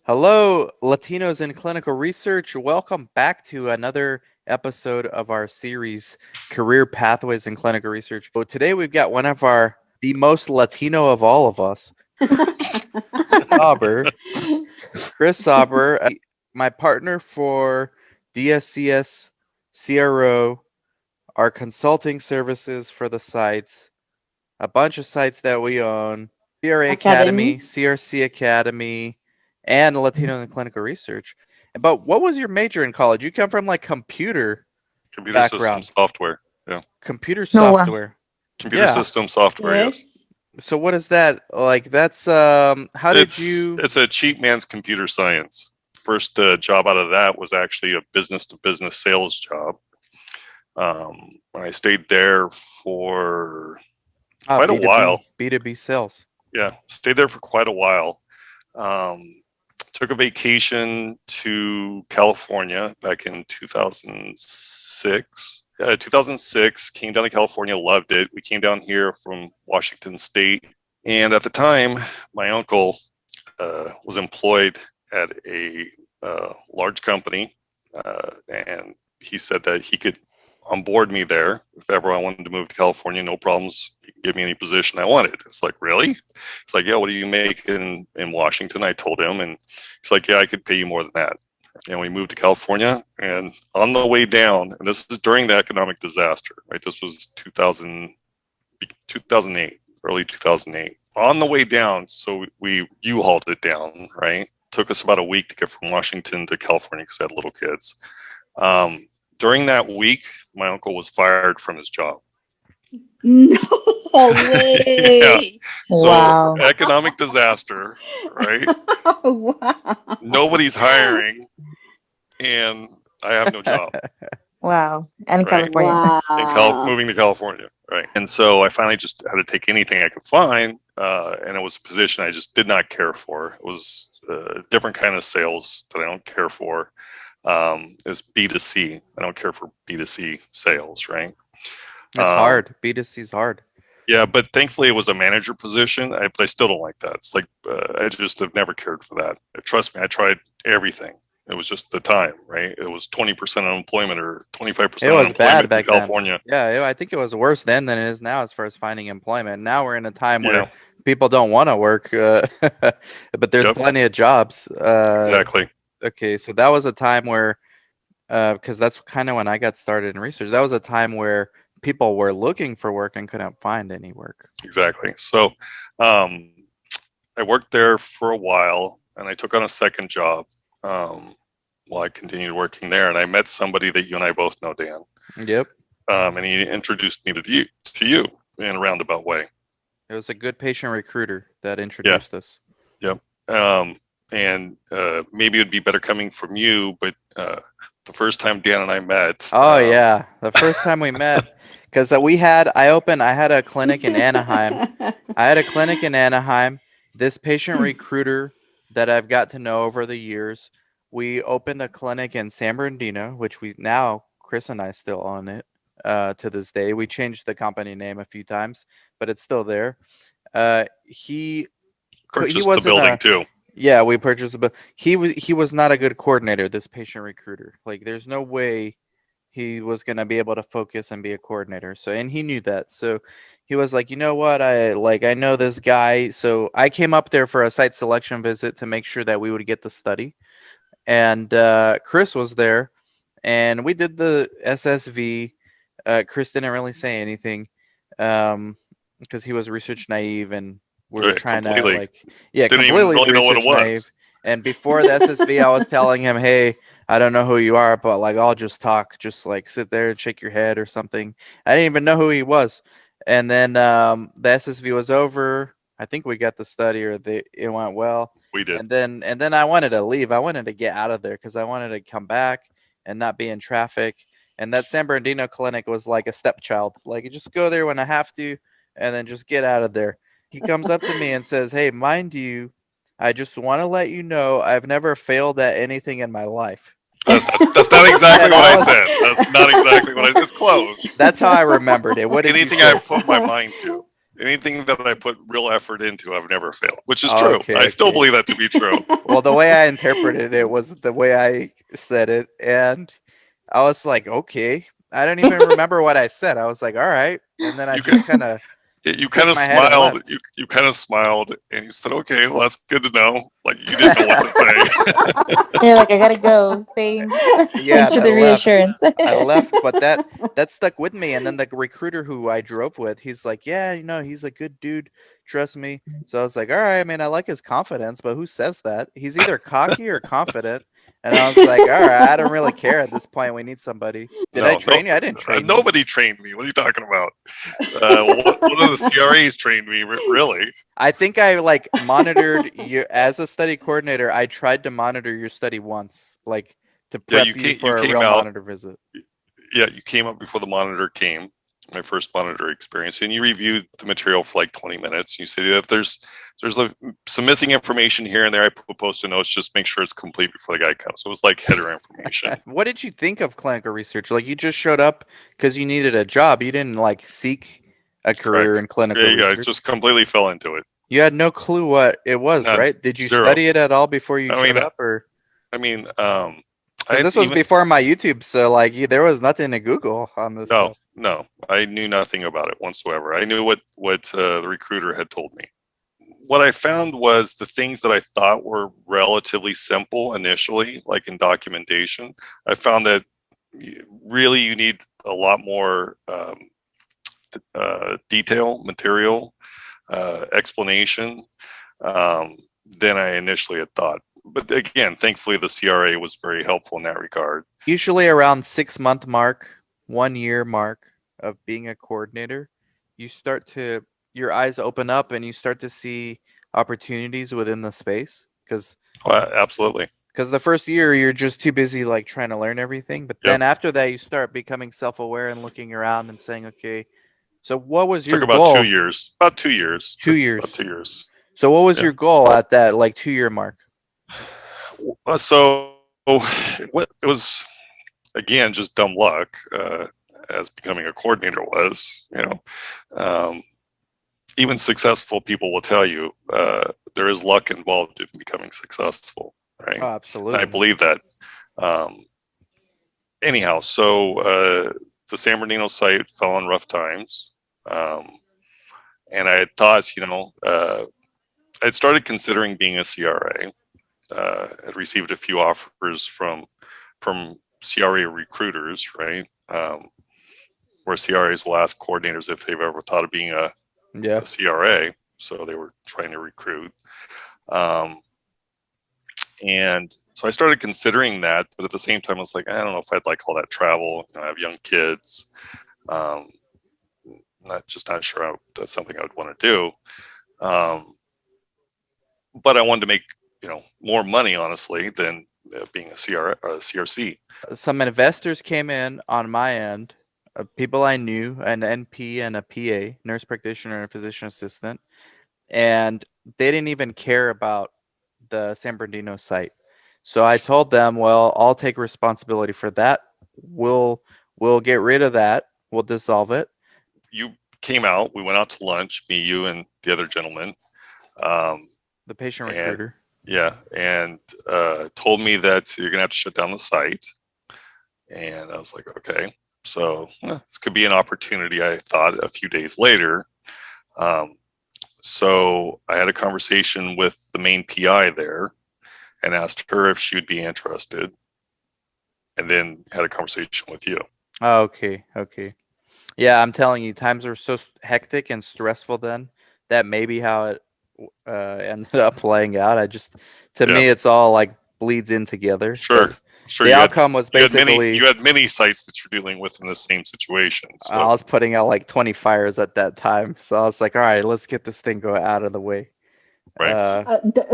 Hello, Latinos in Clinical Research. Welcome back to another episode of our series, Career Pathways in Clinical Research. So today we've got the most Latino of all of us, Sauber. Chris Sauber, my partner for DSCS CRO, our consulting services for the sites, a bunch of sites that we own, CRA Academy, CRC Academy, and Latino in Clinical Research. But what was your major in college? You come from like computer system background. software. Yeah. Computer software. Computer system software, yes. So what is that? Like that's It's a cheap man's computer science. First job out of that was actually a business to business sales job. I stayed there for quite B2B, a while. B2B sales. Yeah, stayed there for quite a while. Took a vacation to California back in 2006. 2006, came down to California, loved it. We came down here from Washington State. And at the time, my uncle was employed at a large company. And he said that he could onboard me there if ever I wanted to move to California, no problems. You can give me any position I wanted. It's like, really? It's like, yeah, what do you make in Washington? I told him, and he's like, yeah, I could pay you more than that. And we moved to California, and on the way down, and this is during the economic disaster, right? This was 2008, early 2008. On the way down, so we U-hauled it down, right? Took us about a week to get from Washington to California because I had little kids. During that week, my uncle was fired from his job. No way. Yeah. So wow. Economic disaster, right? Wow. Nobody's hiring, and I have no job. Wow. And right? California. Wow. Moving to California, right? And so I finally just had to take anything I could find, and it was a position I just did not care for. It was a different kind of sales that I don't care for. It was B2C. I don't care for B2C sales, right? It's hard. B2C is hard. Yeah, but thankfully it was a manager position. But I still don't like that. It's like I just have never cared for that. Trust me, I tried everything. It was just the time, right? It was 20% unemployment or 25% it was unemployment bad back in California. Then. Yeah, I think it was worse then than it is now as far as finding employment. Now we're in a time where people don't want to work, but there's plenty of jobs. Exactly. Okay, so that was a time where, because that's kind of when I got started in research, that was a time where people were looking for work and couldn't find any work. Exactly. So I worked there for a while, and I took on a second job while I continued working there. And I met somebody that you and I both know, Dan. Yep. And he introduced me to you in a roundabout way. It was a good patient recruiter that introduced us. Yep. And maybe it would be better coming from you, but the first time Dan and I met. Oh, yeah. The first time we met. Because I had a clinic in Anaheim. This patient recruiter that I've got to know over the years, we opened a clinic in San Bernardino, which Chris and I still own it to this day. We changed the company name a few times, but it's still there. He purchased the building too. Yeah, we purchased the building. He was not a good coordinator, this patient recruiter. Like, there's no way he was going to be able to focus and be a coordinator. So, and he knew that. So he was like, you know what? I know this guy. So I came up there for a site selection visit to make sure that we would get the study. And Chris was there, and we did the SSV. Chris didn't really say anything because he was research naive, and we were trying to didn't completely even really know what it was. Naive. And before the SSV, I was telling him, hey, I don't know who you are, but like, I'll just talk, just like sit there and shake your head or something. I didn't even know who he was. And then the SSV was over. I think we got the study, or it went well. We did. And then I wanted to leave. I wanted to get out of there because I wanted to come back and not be in traffic. And that San Bernardino clinic was like a stepchild. Like, you just go there when I have to, and then just get out of there. He comes up to me and says, hey, mind you, I just want to let you know I've never failed at anything in my life. That's not exactly what I said. That's not exactly what I said. It's close. That's how I remembered it. What did anything you say? I've put my mind to. anything that I put real effort into, I've never failed, which is true. Okay, I still okay. believe that to be true. Well, the way I interpreted it was the way I said it, and I was like, okay. I don't even remember what I said. I was like, all right, and then I You just can, kind of you kind shook of my head and smiled. left. You kind of smiled, and you said, "Okay, well, that's good to know." Like you didn't know what to say. You're like, I gotta go. Thanks. Yeah, Thanks and for I the left. reassurance. I left, but that stuck with me. And then the recruiter who I drove with, he's like, "Yeah, he's a good dude. Trust me." So I was like, "All right, I mean, I like his confidence, but who says that? He's either cocky or confident." And I was like, "All right, I don't really care at this point. We need somebody." Did I No, no, train you? I didn't train you. nobody trained me. What are you talking about? One of the CRAs trained me. Really? I think I like monitored you as a study coordinator. I tried to monitor your study once, like to Yeah, prep you you for a came real out. monitor visit. Yeah, you came up before the monitor came. My first monitor experience, and you reviewed the material for like 20 minutes. You said that there's some missing information here and there. I put post-it notes, just make sure it's complete before the guy comes. So it was like header information. What did you think of clinical research? Like you just showed up because you needed a job. You didn't like seek a career Correct. in clinical Yeah, I research. just completely fell into it. You had no clue what it was, None, right? Did you zero. study it at all before you I showed mean, up, or I mean, because this was even before my YouTube, so like there was nothing to Google on this no, stuff. no, I knew nothing about it whatsoever. I knew what the recruiter had told me. What I found was the things that I thought were relatively simple initially, like in documentation. I found that really you need a lot more detail, material, explanation than I initially had thought. But again, thankfully, the CRA was very helpful in that regard. Usually around 6 month mark, 1 year mark of being a coordinator, you start to your eyes open up and you start to see opportunities within the space Absolutely. because the first year you're just too busy like trying to learn everything, but then Yep. after that you start becoming self-aware and looking around and saying, okay, so what was Took your about 2 goal? years. About 2 years. two Took about years 2 years. so what was Yeah. your goal at that like 2 year mark? So it was again just dumb luck, as becoming a coordinator was. Even successful people will tell you there is luck involved in becoming successful, right? Oh, And I absolutely. believe that. Anyhow, so the San Bernardino site fell on rough times, and I had thought, I'd started considering being a CRA. I'd received a few offers from CRA recruiters, right? Where CRAs will ask coordinators if they've ever thought of being a Yeah. CRA. So they were trying to recruit. And so I started considering that, but at the same time, I was like, I don't know if I'd like all that travel. I have young kids. Not sure that's something I would want to do. But I wanted to make more money, honestly, than being a CRC. Some investors came in on my end, people I knew, an NP and a PA, nurse practitioner and a physician assistant, and they didn't even care about the San Bernardino site. So I told them, well, I'll take responsibility for that. We'll get rid of that. We'll dissolve it. You came out. We went out to lunch, me, you, and the other gentleman. The patient And recruiter. yeah, and told me that you're gonna have to shut down the site. And I was like, okay. So this could be an opportunity, I thought, a few days later. So I had a conversation with the main PI there and asked her if she would be interested, and then had a conversation with you. Oh, okay. Yeah, I'm telling you, times were so hectic and stressful then. That may be how it ended up playing out. To Yeah, me, it's all like bleeds in together. sure, But sure. the outcome was basically You had many sites that you're dealing with in the same situation. I So was putting out like 20 fires at that time. So I was like, all right, let's get this thing go out of the way. right.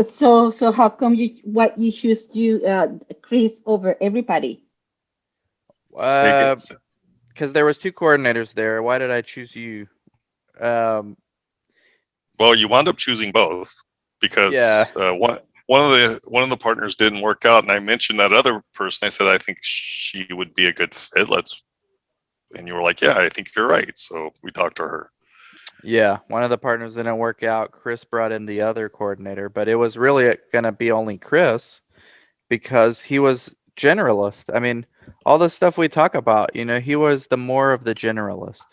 So how come what you choose to Chris over everybody? Say, Because there was two coordinators there. Why did I choose you? well, you wound up choosing both Yeah. because one of the partners didn't work out, and I mentioned that other person. I said I think she would be a good fit. And you were like, yeah, I think you're right. So we talked to her. Yeah, one of the partners didn't work out. Chris brought in the other coordinator, but it was really going to be only Chris because he was generalist. I mean, all the stuff we talk about, he was the more of the generalist.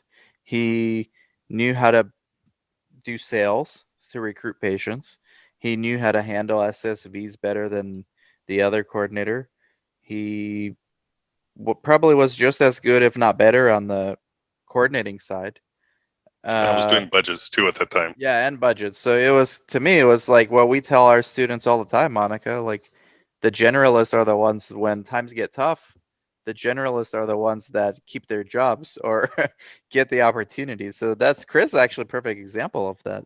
He knew how to do sales to recruit patients. He knew how to handle SSVs better than the other coordinator. He probably was just as good, if not better, on the coordinating side. I was doing budgets too at that time. Yeah, and budgets. So it was, to me, it was like what we tell our students all the time, Monica. Like, the generalists are the ones when times get tough. The generalists are the ones that keep their jobs or get the opportunity. So that's Chris, actually, a perfect example of that.